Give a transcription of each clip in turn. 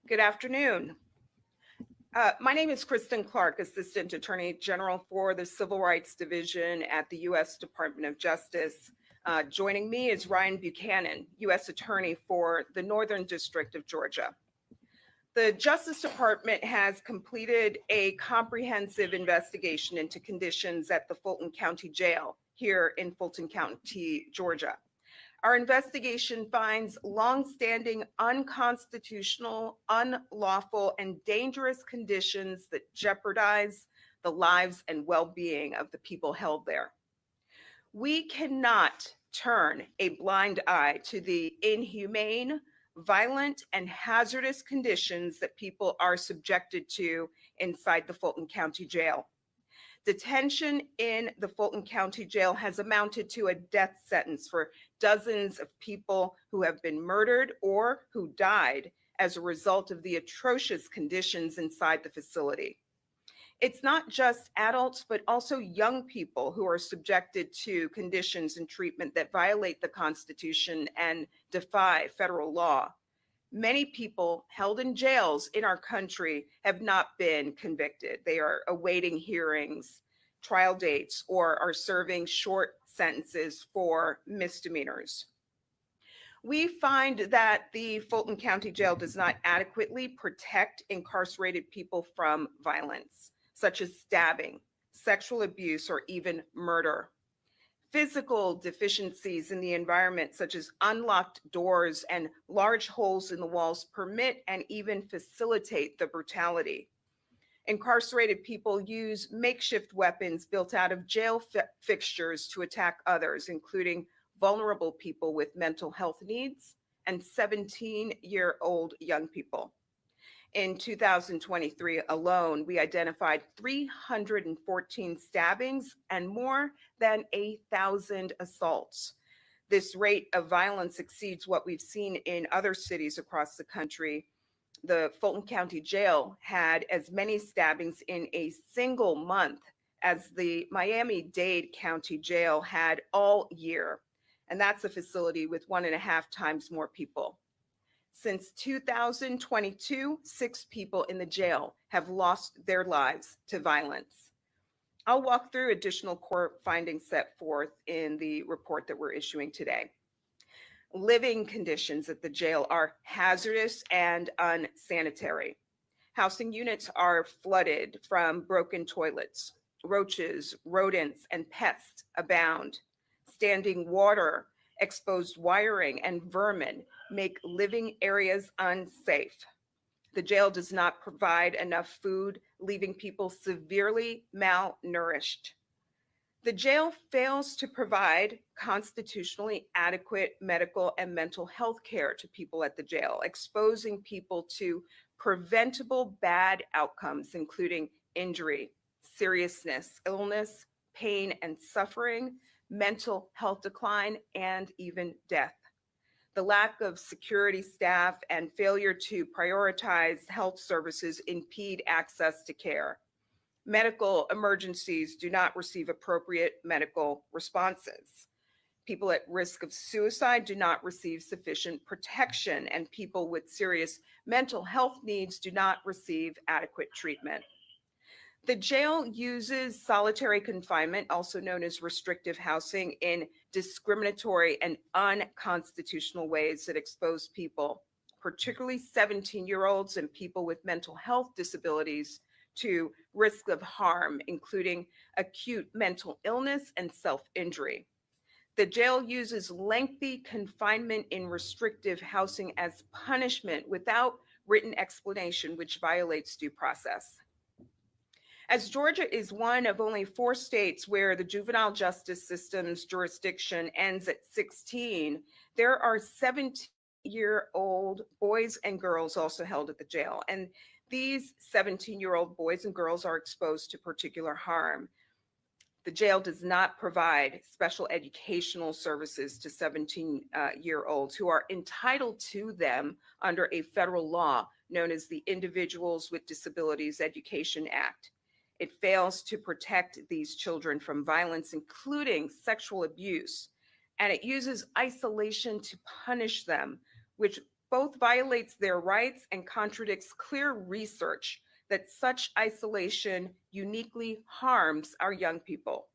Good afternoon. My name is Kristen Clark, Assistant Attorney General for the Civil Rights Division at the U.S. Department of Justice. Joining me is Ryan Buchanan, U.S. Attorney for the Northern District of Georgia. The Justice Department has completed a comprehensive investigation into conditions at the Fulton County Jail here in Fulton County, Georgia. Our investigation finds longstanding unconstitutional, unlawful, and dangerous conditions that jeopardize the lives and well-being of the people held there. We cannot turn a blind eye to the inhumane, violent, and hazardous conditions that people are subjected to inside the Fulton County Jail. Detention in the Fulton County Jail has amounted to a death sentence for dozens of people who have been murdered or who died as a result of the atrocious conditions inside the facility. It's not just adults, but also young people who are subjected to conditions and treatment that violate the Constitution and defy federal law. Many people held in jails in our country have not been convicted. They are awaiting hearings, trial dates, or are serving short sentences for misdemeanors. We find that the Fulton County Jail does not adequately protect incarcerated people from violence, such as stabbing, sexual abuse, or even murder. Physical deficiencies in the environment, such as unlocked doors and large holes in the walls, permit and even facilitate the brutality. Incarcerated people use makeshift weapons built out of jail fixtures to attack others, including vulnerable people with mental health needs and 17-year-old young people. In 2023 alone, we identified 314 stabbings and more than 1,000 assaults. This rate of violence exceeds what we've seen in other cities across the country. The Fulton County Jail had as many stabbings in a single month as the Miami-Dade County Jail had all year. And that's a facility with 1.5 times more people. Since 2022, 6 people in the jail have lost their lives to violence. I'll walk through additional core findings set forth in the report that we're issuing today. Living conditions at the jail are hazardous and unsanitary. Housing units are flooded from broken toilets. Roaches, rodents, and pests abound. Standing water, exposed wiring, and vermin make living areas unsafe. The jail does not provide enough food, leaving people severely malnourished. The jail fails to provide constitutionally adequate medical and mental health care to people at the jail, exposing people to preventable bad outcomes, including injury, seriousness, illness, pain and suffering, mental health decline, and even death. The lack of security staff and failure to prioritize health services impede access to care. Medical emergencies do not receive appropriate medical responses. People at risk of suicide do not receive sufficient protection, and people with serious mental health needs do not receive adequate treatment. The jail uses solitary confinement, also known as restrictive housing, in discriminatory and unconstitutional ways that expose people, particularly 17-year-olds and people with mental health disabilities, to risk of harm, including acute mental illness and self-injury. The jail uses lengthy confinement in restrictive housing as punishment without written explanation, which violates due process. As Georgia is one of only 4 states where the juvenile justice system's jurisdiction ends at 16, there are 17-year-old boys and girls also held at the jail. And these 17-year-old boys and girls are exposed to particular harm. The jail does not provide special educational services to 17-year-olds who are entitled to them under a federal law known as the Individuals with Disabilities Education Act. It fails to protect these children from violence, including sexual abuse, and it uses isolation to punish them, which both violates their rights and contradicts clear research that such isolation uniquely harms our young people.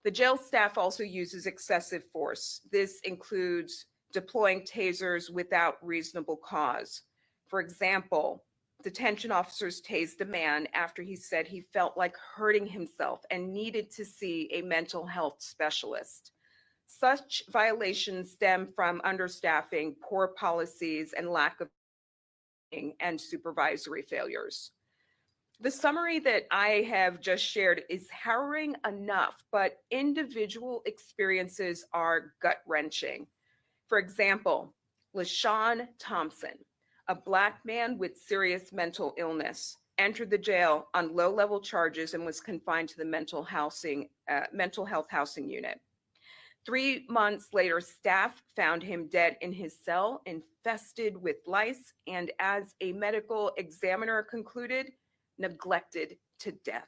The jail staff also uses excessive force. This includes deploying tasers without reasonable cause. For example, detention officers tased a man after he said he felt like hurting himself and needed to see a mental health specialist. Such violations stem from understaffing, poor policies, and lack of training and supervisory failures. The summary that I have just shared is harrowing enough, but individual experiences are gut-wrenching. For example, LaShawn Thompson, a Black man with serious mental illness, entered the jail on low-level charges and was confined to the mental health housing unit. 3 months later, staff found him dead in his cell, infested with lice, and as a medical examiner concluded, neglected to death.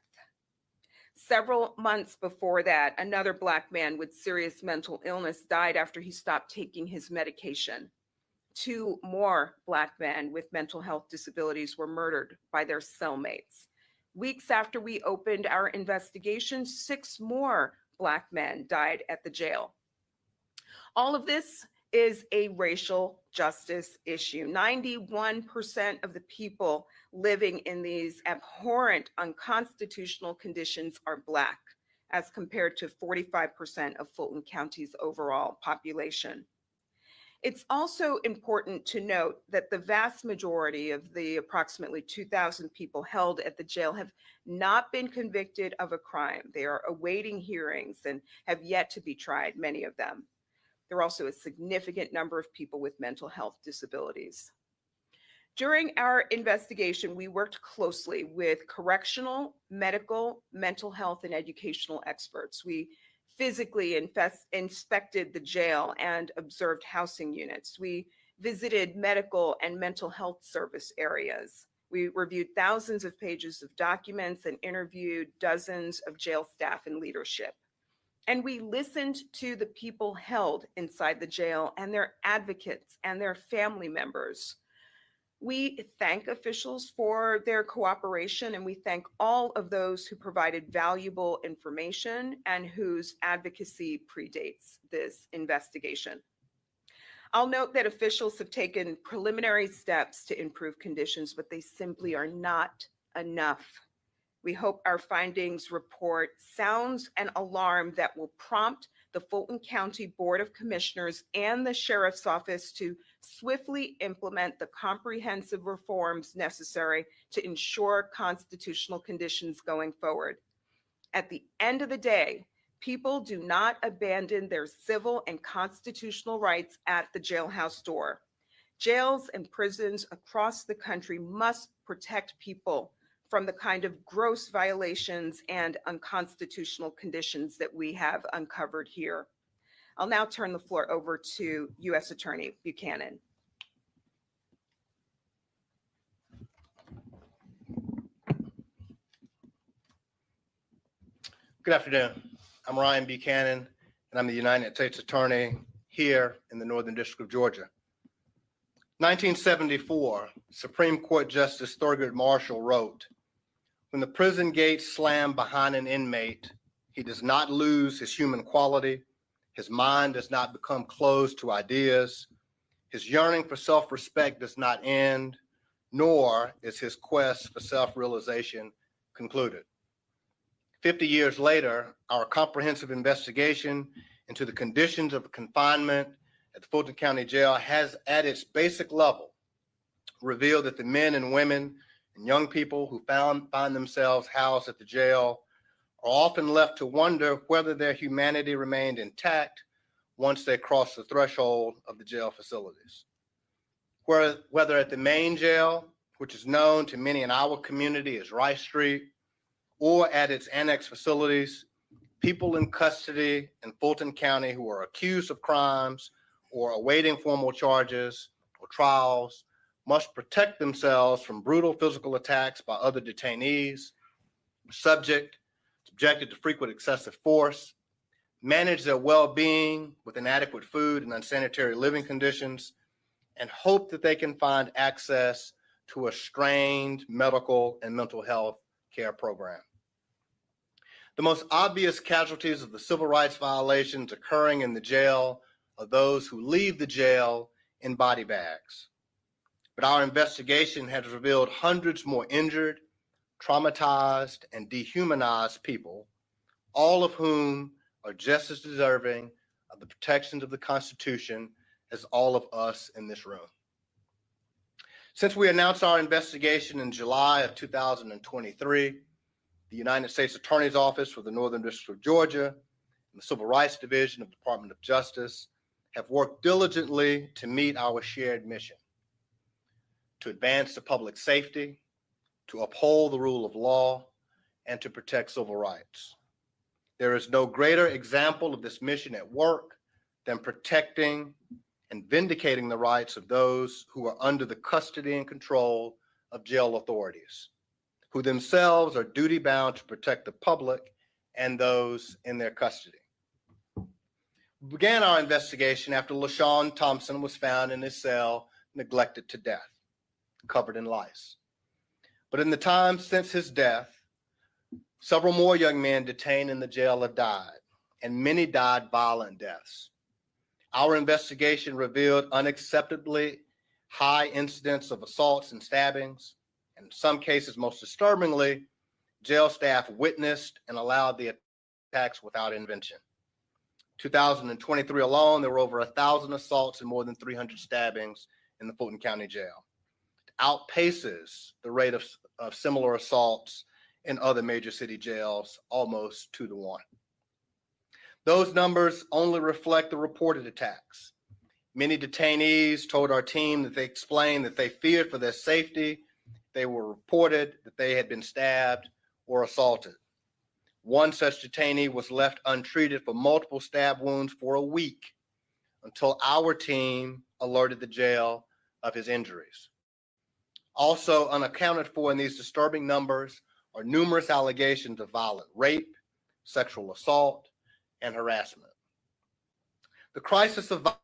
Several months before that, another Black man with serious mental illness died after he stopped taking his medication. 2 more Black men with mental health disabilities were murdered by their cellmates. Weeks after we opened our investigation, 6 more Black men died at the jail. All of this is a racial justice issue. 91% of the people living in these abhorrent, unconstitutional conditions are Black, as compared to 45% of Fulton County's overall population. It's also important to note that the vast majority of the approximately 2,000 people held at the jail have not been convicted of a crime. They are awaiting hearings and have yet to be tried, many of them. There are also a significant number of people with mental health disabilities. During our investigation, we worked closely with correctional, medical, mental health, and educational experts. We physically inspected the jail and observed housing units. We visited medical and mental health service areas. We reviewed thousands of pages of documents and interviewed dozens of jail staff and leadership. And we listened to the people held inside the jail and their advocates and their family members. We thank officials for their cooperation, and we thank all of those who provided valuable information and whose advocacy predates this investigation. I'll note that officials have taken preliminary steps to improve conditions, but they simply are not enough. We hope our findings report sounds an alarm that will prompt the Fulton County Board of Commissioners and the Sheriff's Office to swiftly implement the comprehensive reforms necessary to ensure constitutional conditions going forward. At the end of the day, people do not abandon their civil and constitutional rights at the jailhouse door. Jails and prisons across the country must protect people from the kind of gross violations and unconstitutional conditions that we have uncovered here. I'll now turn the floor over to U.S. Attorney Buchanan. Good afternoon. I'm Ryan Buchanan, and I'm the United States Attorney here in the Northern District of Georgia. 1974, Supreme Court Justice Thurgood Marshall wrote, "When the prison gates slam behind an inmate, he does not lose his human quality, his mind does not become closed to ideas, his yearning for self-respect does not end, nor is his quest for self-realization concluded." 50 years later, our comprehensive investigation into the conditions of confinement at the Fulton County Jail has, at its basic level, revealed that the men and women and young people who find themselves housed at the jail are often left to wonder whether their humanity remained intact once they crossed the threshold of the jail facilities. Whether at the main jail, which is known to many in our community as Rice Street, or at its annex facilities, people in custody in Fulton County who are accused of crimes or awaiting formal charges or trials must protect themselves from brutal physical attacks by other detainees, subjected to frequent excessive force, manage their well-being with inadequate food and unsanitary living conditions, and hope that they can find access to a strained medical and mental health care program. The most obvious casualties of the civil rights violations occurring in the jail are those who leave the jail in body bags. But our investigation has revealed hundreds more injured, traumatized, and dehumanized people, all of whom are just as deserving of the protections of the Constitution as all of us in this room. Since we announced our investigation in July of 2023, the United States Attorney's Office for the Northern District of Georgia and the Civil Rights Division of the Department of Justice have worked diligently to meet our shared mission: to advance the public safety, to uphold the rule of law, and to protect civil rights. There is no greater example of this mission at work than protecting and vindicating the rights of those who are under the custody and control of jail authorities, who themselves are duty-bound to protect the public and those in their custody. We began our investigation after LaShawn Thompson was found in his cell, neglected to death, covered in lice. But in the time since his death, several more young men detained in the jail have died, and many died violent deaths. Our investigation revealed unacceptably high incidents of assaults and stabbings. In some cases, most disturbingly, jail staff witnessed and allowed the attacks without intervention. 2023 alone, there were over 1,000 assaults and more than 300 stabbings in the Fulton County Jail. It outpaces the rate of similar assaults in other major city jails, almost 2 to 1. Those numbers only reflect the reported attacks. Many detainees told our team that they explained that they feared for their safety. They were reported that they had been stabbed or assaulted. One such detainee was left untreated for multiple stab wounds for a week until our team alerted the jail of his injuries. Also unaccounted for in these disturbing numbers are numerous allegations of violent rape, sexual assault, and harassment. The crisis of Fulton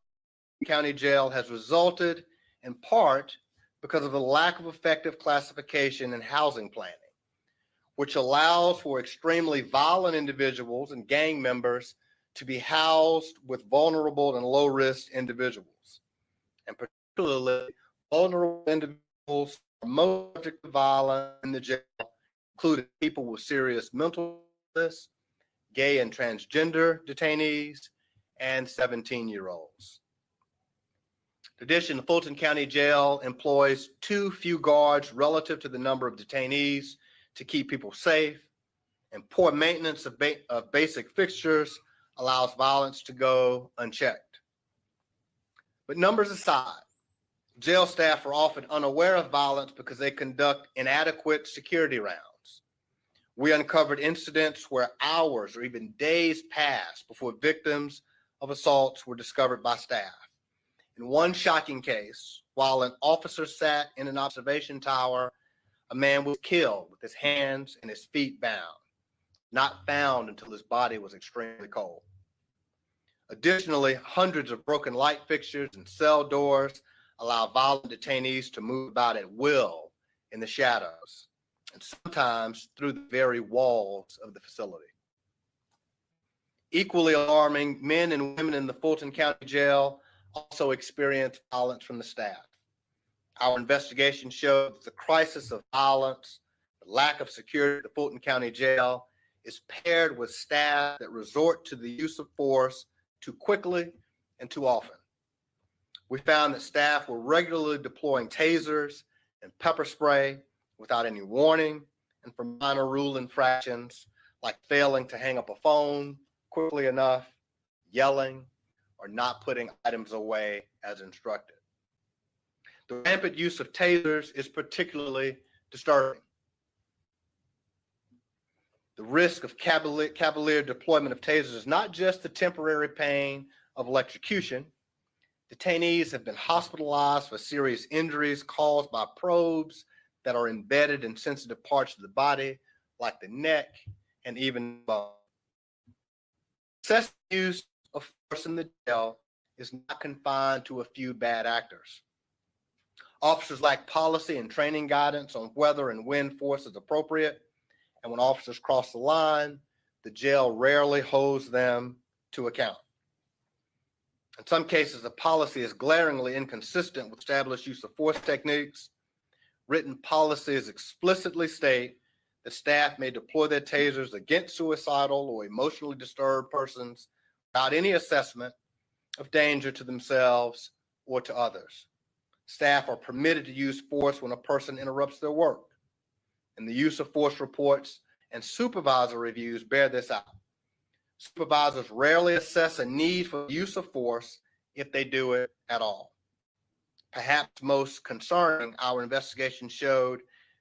County Jail has resulted in part because of the lack of effective classification and housing planning, which allows for extremely violent individuals and gang members to be housed with vulnerable and low-risk individuals. And particularly, vulnerable individuals are most subject to violence in the jail, including people with serious mental illness, gay and transgender detainees, and 17-year-olds. In addition, the Fulton County Jail employs too few guards relative to the number of detainees to keep people safe, and poor maintenance of basic fixtures allows violence to go unchecked. But numbers aside, jail staff are often unaware of violence because they conduct inadequate security rounds. We uncovered incidents where hours or even days passed before victims of assaults were discovered by staff. In one shocking case, while an officer sat in an observation tower, a man was killed with his hands and his feet bound, not found until his body was extremely cold. Additionally, hundreds of broken light fixtures and cell doors allow violent detainees to move about at will in the shadows, and sometimes through the very walls of the facility. Equally alarming, men and women in the Fulton County Jail also experience violence from the staff. Our investigation showed that the crisis of violence, the lack of security at the Fulton County Jail is paired with staff that resort to the use of force too quickly and too often. We found that staff were regularly deploying tasers and pepper spray without any warning, and for minor rule infractions like failing to hang up a phone quickly enough, yelling, or not putting items away as instructed. The rampant use of tasers is particularly disturbing. The risk of cavalier deployment of tasers is not just the temporary pain of electrocution. Detainees have been hospitalized for serious injuries caused by probes that are embedded in sensitive parts of the body, like the neck and even bone. Excessive use of force in the jail is not confined to a few bad actors. Officers lack policy and training guidance on whether and when force is appropriate. And when officers cross the line, the jail rarely holds them to account. In some cases, the policy is glaringly inconsistent with established use of force techniques. Written policies explicitly state that staff may deploy their tasers against suicidal or emotionally disturbed persons without any assessment of danger to themselves or to others. Staff are permitted to use force when a person interrupts their work, and the use of force reports and supervisor reviews bear this out. Supervisors rarely assess a need for use of force if they do it at all. Perhaps most concerning, our investigation showed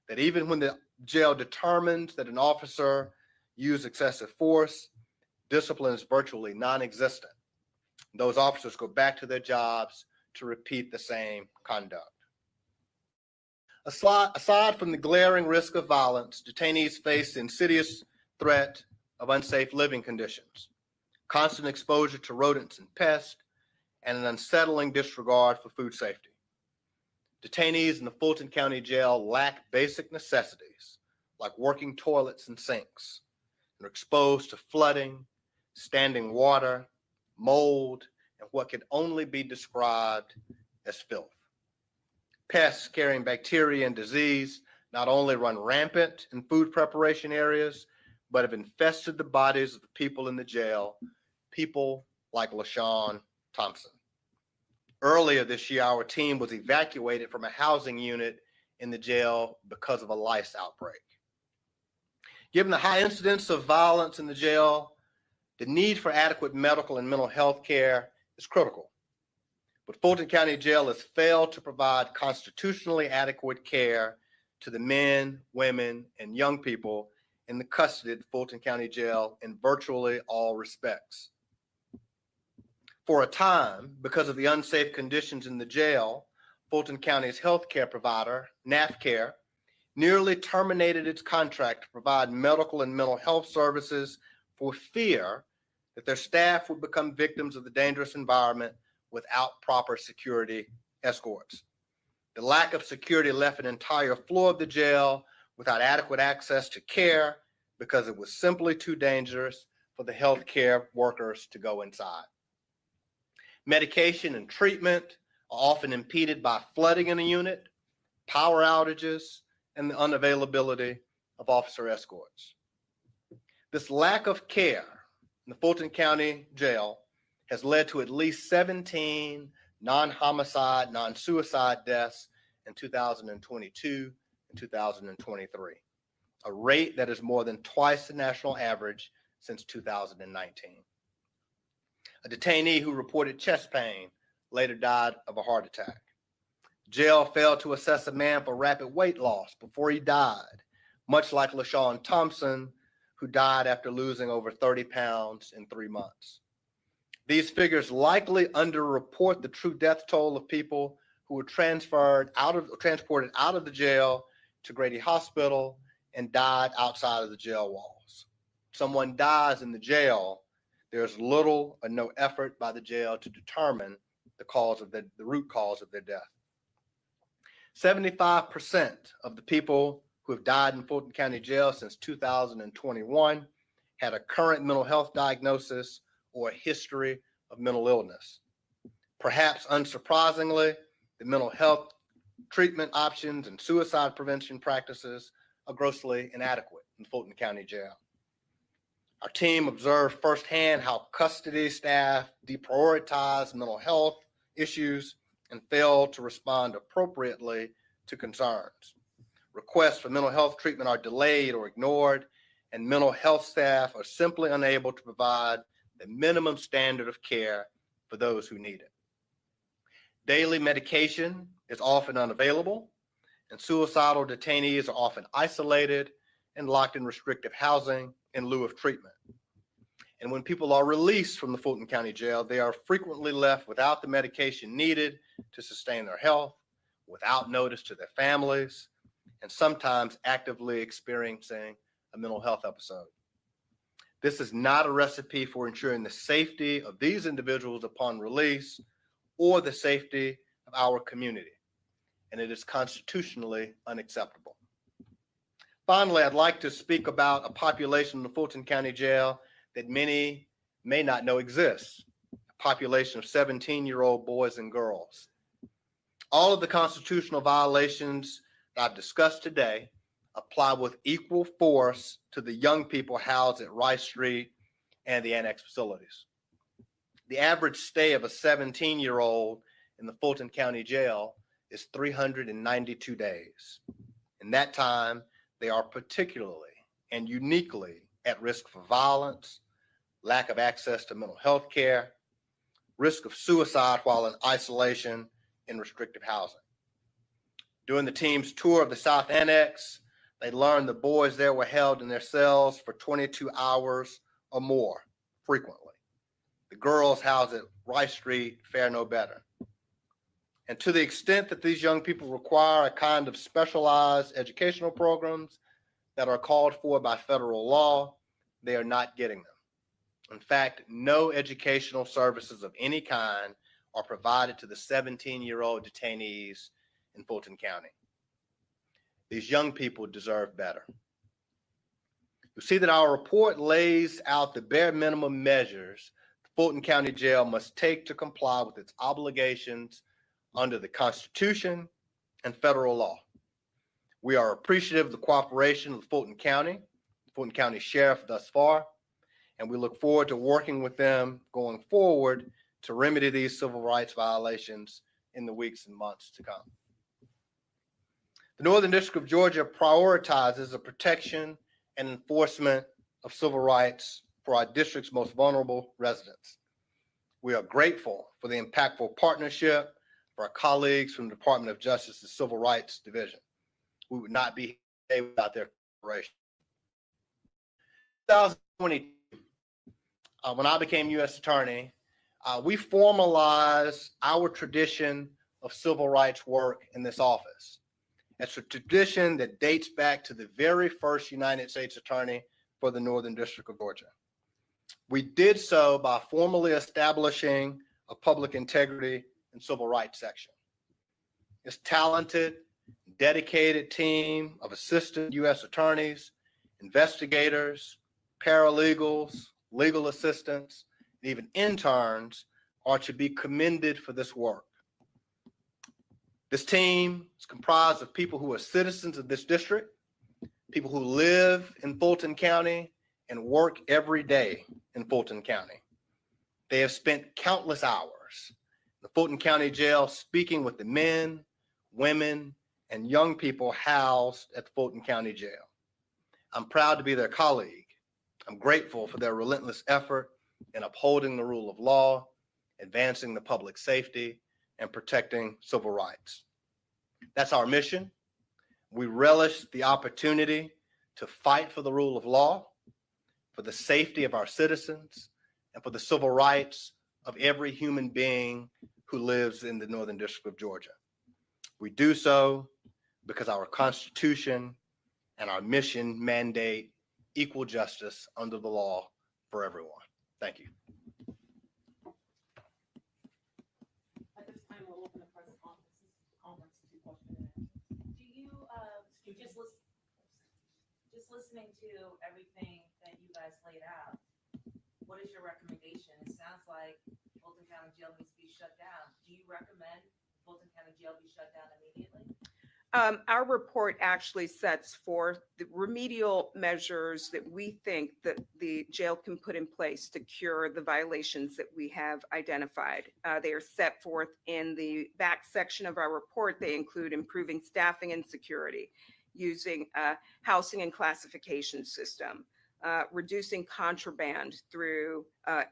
that even when the jail determines that an officer used excessive force, discipline is virtually non-existent. Those officers go back to their jobs to repeat the same conduct. Aside from the glaring risk of violence, detainees face the insidious threat of unsafe living conditions, constant exposure to rodents and pests, and an unsettling disregard for food safety. Detainees in the Fulton County Jail lack basic necessities like working toilets and sinks, and are exposed to flooding, standing water, mold, and what can only be described as filth. Pests carrying bacteria and disease not only run rampant in food preparation areas, but have infested the bodies of the people in the jail, people like LaShawn Thompson. Earlier this year, our team was evacuated from a housing unit in the jail because of a lice outbreak. Given the high incidence of violence in the jail, the need for adequate medical and mental health care is critical. But Fulton County Jail has failed to provide constitutionally adequate care to the men, women, and young people in the custody of Fulton County Jail in virtually all respects. For a time, because of the unsafe conditions in the jail, Fulton County's healthcare provider, NAFCare, nearly terminated its contract to provide medical and mental health services for fear that their staff would become victims of the dangerous environment without proper security escorts. The lack of security left an entire floor of the jail without adequate access to care because it was simply too dangerous for the healthcare workers to go inside. Medication and treatment are often impeded by flooding in a unit, power outages, and the unavailability of officer escorts. This lack of care in the Fulton County Jail has led to at least 17 non-homicide, non-suicide deaths in 2022 and 2023, a rate that is more than twice the national average since 2019. A detainee who reported chest pain later died of a heart attack. Jail failed to assess a man for rapid weight loss before he died, much like LaShawn Thompson, who died after losing over 30 pounds in 3 months. These figures likely underreport the true death toll of people who were transported out of the jail to Grady Hospital and died outside of the jail walls. Someone dies in the jail, there's little or no effort by the jail to determine the root cause of their death. 75% of the people who have died in Fulton County Jail since 2021 had a current mental health diagnosis or a history of mental illness. Perhaps unsurprisingly, the mental health treatment options and suicide prevention practices are grossly inadequate in Fulton County Jail. Our team observed firsthand how custody staff deprioritize mental health issues and fail to respond appropriately to concerns. Requests for mental health treatment are delayed or ignored, and mental health staff are simply unable to provide the minimum standard of care for those who need it. Daily medication is often unavailable, and suicidal detainees are often isolated and locked in restrictive housing in lieu of treatment. And when people are released from the Fulton County Jail, they are frequently left without the medication needed to sustain their health, without notice to their families, and sometimes actively experiencing a mental health episode. This is not a recipe for ensuring the safety of these individuals upon release or the safety of our community. and it is constitutionally unacceptable. Finally, I'd like to speak about a population in the Fulton County Jail that many may not know exists, a population of 17-year-old boys and girls. All of the constitutional violations that I've discussed today apply with equal force to the young people housed at Rice Street and the annex facilities. The average stay of a 17-year-old in the Fulton County Jail is 392 days. In that time, they are particularly and uniquely at risk for violence, lack of access to mental health care, risk of suicide while in isolation in restrictive housing. During the team's tour of the South Annex, they learned the boys there were held in their cells for 22 hours or more frequently. The girls housed at Rice Street fare no better. And to the extent that these young people require a kind of specialized educational programs that are called for by federal law, they are not getting them. In fact, no educational services of any kind are provided to the 17-year-old detainees in Fulton County. These young people deserve better. You see that our report lays out the bare minimum measures the Fulton County Jail must take to comply with its obligations under the Constitution and federal law. We are appreciative of the cooperation of the Fulton County Sheriff thus far, and we look forward to working with them going forward to remedy these civil rights violations in the weeks and months to come. The Northern District of Georgia prioritizes the protection and enforcement of civil rights for our district's most vulnerable residents. We are grateful for the impactful partnership for our colleagues from the Department of Justice's Civil Rights Division. We would not be here without their cooperation. 2022, when I became U.S. Attorney, we formalized our tradition of civil rights work in this office. It's a tradition that dates back to the very first United States Attorney for the Northern District of Georgia. We did so by formally establishing a public integrity and civil rights section. This talented, dedicated team of assistant U.S. attorneys, investigators, paralegals, legal assistants, and even interns are to be commended for this work. This team is comprised of people who are citizens of this district, people who live in Fulton County and work every day in Fulton County. They have spent countless hours in the Fulton County Jail speaking with the men, women, and young people housed at the Fulton County Jail. I'm proud to be their colleague. I'm grateful for their relentless effort in upholding the rule of law, advancing the public safety, and protecting civil rights. That's our mission. We relish the opportunity to fight for the rule of law, for the safety of our citizens, and for the civil rights of every human being who lives in the Northern District of Georgia. We do so because our Constitution and our mission mandate equal justice under the law for everyone. Thank you. At this time, we'll open the press conference to question and answer. Do you, just listening to everything that you guys laid out, what is your recommendation? It sounds like Fulton County Jail needs to be shut down. Do you recommend Fulton County Jail be shut down immediately? Our report actually sets forth the remedial measures that we think that the jail can put in place to cure the violations that we have identified. They are set forth in the back section of our report. They include improving staffing and security, using a housing and classification system, reducing contraband through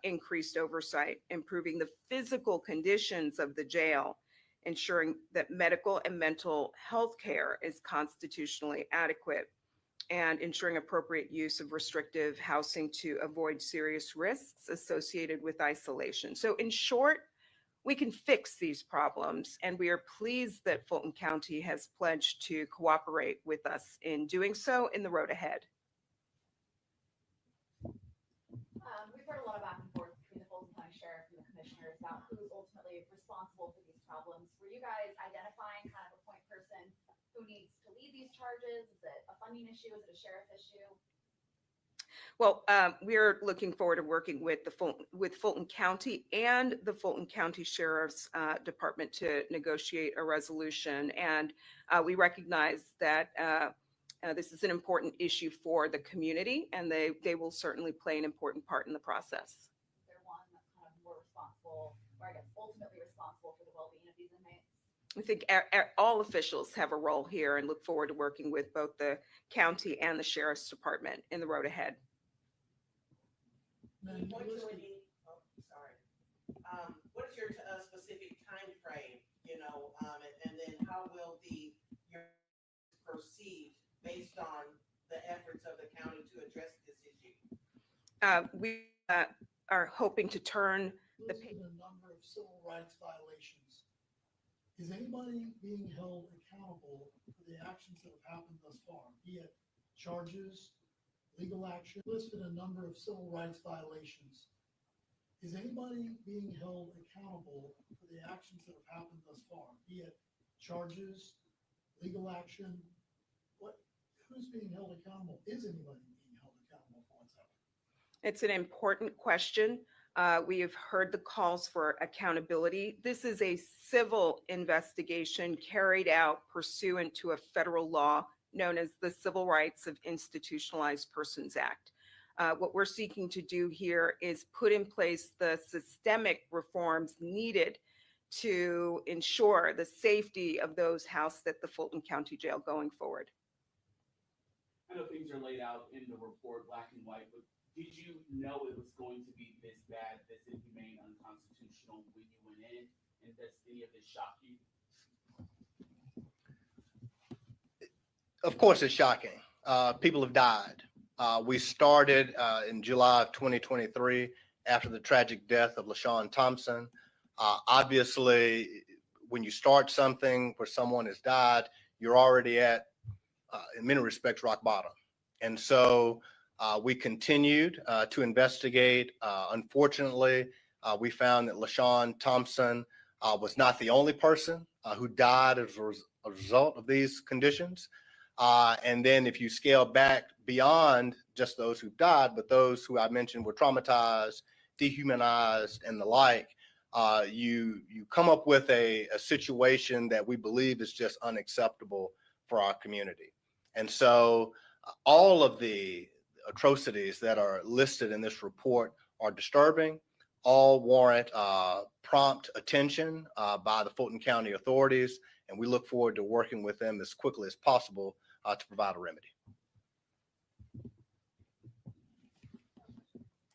increased oversight, improving the physical conditions of the jail, ensuring that medical and mental health care is constitutionally adequate, and ensuring appropriate use of restrictive housing to avoid serious risks associated with isolation. So in short, we can fix these problems, and we are pleased that Fulton County has pledged to cooperate with us in doing so in the road ahead. We've heard a lot of back and forth between the Fulton County Sheriff and the commissioners about who's ultimately responsible for these problems. Were you guys identifying kind of a point these charges? Is it a funding issue? Is it a sheriff issue? Well, we're looking forward to working with Fulton County and the Fulton County Sheriff's Department to negotiate a resolution. And we recognize that this is an important issue for the community, and they will certainly play an important part in the process. Is there one that's kind of more responsible, or I guess ultimately responsible for the well-being of these inmates? I think all officials have a role here, and look forward to working with both the county and the Sheriff's Department in the road ahead. Can you point to any, what is your specific time frame, and then how will your proceed based on the efforts of the county to address this issue? We are hoping to turn the Listed a number of civil rights violations. Is anybody being held accountable for the actions that have happened thus far, be it charges, legal action? Listed a number of civil rights violations. Is anybody being held accountable for the actions that have happened thus far, be it charges, legal action? Who's being held accountable? Is anybody being held accountable for what's happened? It's an important question. We have heard the calls for accountability. This is a civil investigation carried out pursuant to a federal law known as the Civil Rights of Institutionalized Persons Act. What we're seeking to do here is put in place the systemic reforms needed to ensure the safety of those housed at the Fulton County Jail going forward. I know things are laid out in the report, black and white, but did you know it was going to be this bad, this inhumane, unconstitutional when you went in? And does any of this shock you? Of course, it's shocking. People have died. We started in July of 2023 after the tragic death of LaShawn Thompson. Obviously, when you start something where someone has died, you're already at, in many respects, rock bottom. And so we continued to investigate. Unfortunately, we found that LaShawn Thompson was not the only person who died as a result of these conditions. And then if you scale back beyond just those who died, but those who I mentioned were traumatized, dehumanized, and the like, you come up with a situation that we believe is just unacceptable for our community. And so all of the atrocities that are listed in this report are disturbing, all warrant prompt attention by the Fulton County authorities, and we look forward to working with them as quickly as possible to provide a remedy.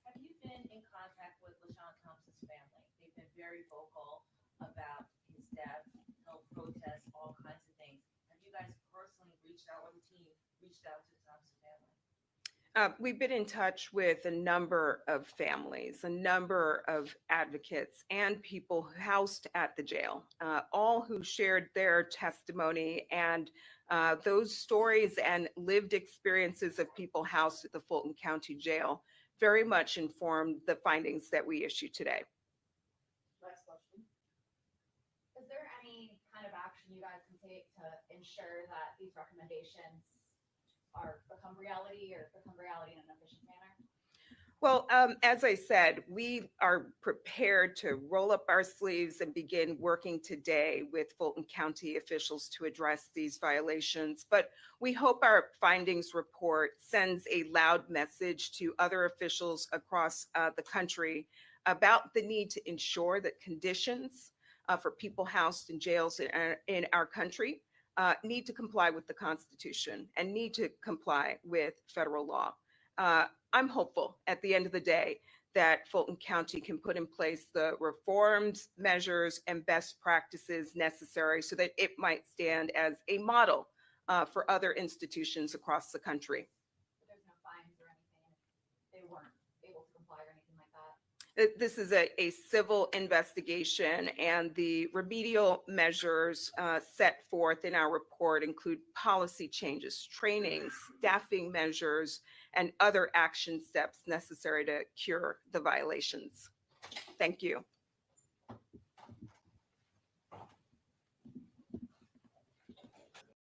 Have you been in contact with LaShawn Thompson's family? They've been very vocal about his death, held protests, all kinds of things. Have you guys personally reached out, or the team reached out to the Thompson family? We've been in touch with a number of families, a number of advocates, and people housed at the jail, all who shared their testimony, and those stories and lived experiences of people housed at the Fulton County Jail very much informed the findings that we issued today. Next question. Is there any kind of action you guys can take to ensure that these recommendations become reality in an efficient manner? Well, as I said, we are prepared to roll up our sleeves and begin working today with Fulton County officials to address these violations. But we hope our findings report sends a loud message to other officials across the country about the need to ensure that conditions for people housed in jails in our country need to comply with the Constitution and need to comply with federal law. I'm hopeful at the end of the day that Fulton County can put in place the reforms, measures, and best practices necessary so that it might stand as a model for other institutions across the country. But there's no fines or anything if they weren't able to comply or anything like that? This is a civil investigation, and the remedial measures set forth in our report include policy changes, training, staffing measures, and other action steps necessary to cure the violations. Thank you.